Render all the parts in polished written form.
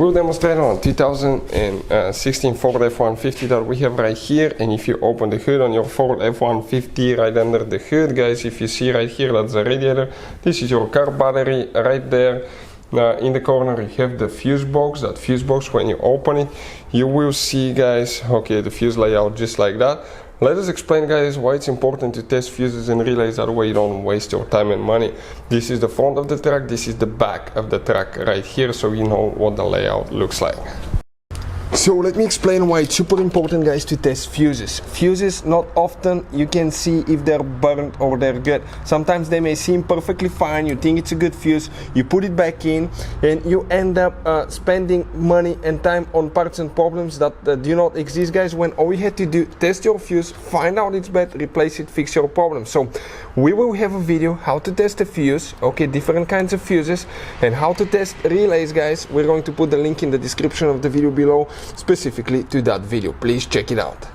We'll demonstrate on 2016 Ford F-150 that we have right here, and if you open the hood on your Ford F-150, right under the hood, guys, if you see right here, that's the radiator. This is your car battery right there. In the corner you have the fuse box. That fuse box, when you open it, you will see, guys, okay, the fuse layout just like that. Let us explain, guys, why it's important to test fuses and relays, that way you don't waste your time and money. This is the front of the truck, this is the back of the truck right here, so you know what the layout looks like. So let me explain why it's super important, guys, to test fuses. Fuses, not often you can see if they're burnt or they're good. Sometimes they may seem perfectly fine, you think it's a good fuse, you put it back in, and you end up spending money and time on parts and problems that do not exist, guys, when all you had to do, test your fuse, find out it's bad, replace it, fix your problem. So we will have a video how to test a fuse, okay, different kinds of fuses, and how to test relays, guys. We're going to put the link in the description of the video below, specifically to that video. Please check it out.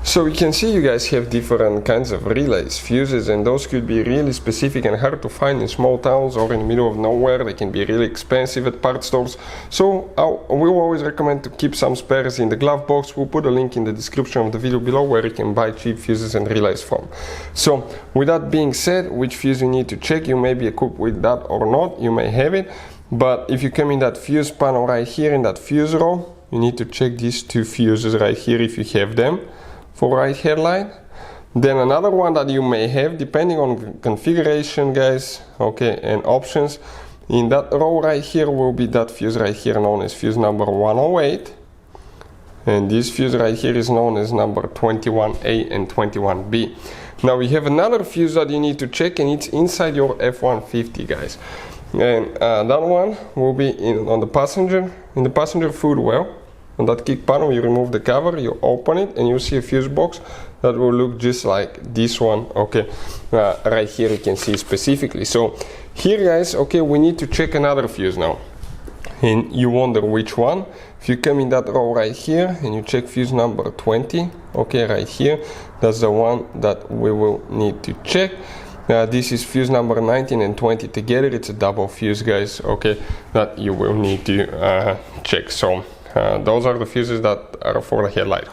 So you can see you guys have different kinds of relays, fuses, and those could be really specific and hard to find in small towns or in the middle of nowhere. They can be really expensive at parts stores. So we will always recommend to keep some spares in the glove box. We'll put a link in the description of the video below where you can buy cheap fuses and relays from. So with that being said, which fuse you need to check, you may be equipped with that or not, you may have it, but if you come in that fuse panel right here in that fuse row, you need to check these two fuses right here if you have them for right headlight. Then another one that you may have, depending on configuration, guys, okay, and options, in that row right here will be that fuse right here known as fuse number 108, and this fuse right here is known as number 21A and 21B. Now we have another fuse that you need to check, and it's inside your F-150, guys, and that one will be in the passenger food well. On that kick panel, you remove the cover, you open it, and you see a fuse box that will look just like this one, okay, right here you can see specifically. So here, guys, okay, we need to check another fuse now, and you wonder which one. If you come in that row right here and you check fuse number 20, okay, right here, that's the one that we will need to check. This is fuse number 19 and 20 together. It's a double fuse, guys, okay, that you will need to check. So those are the fuses that are for the headlight.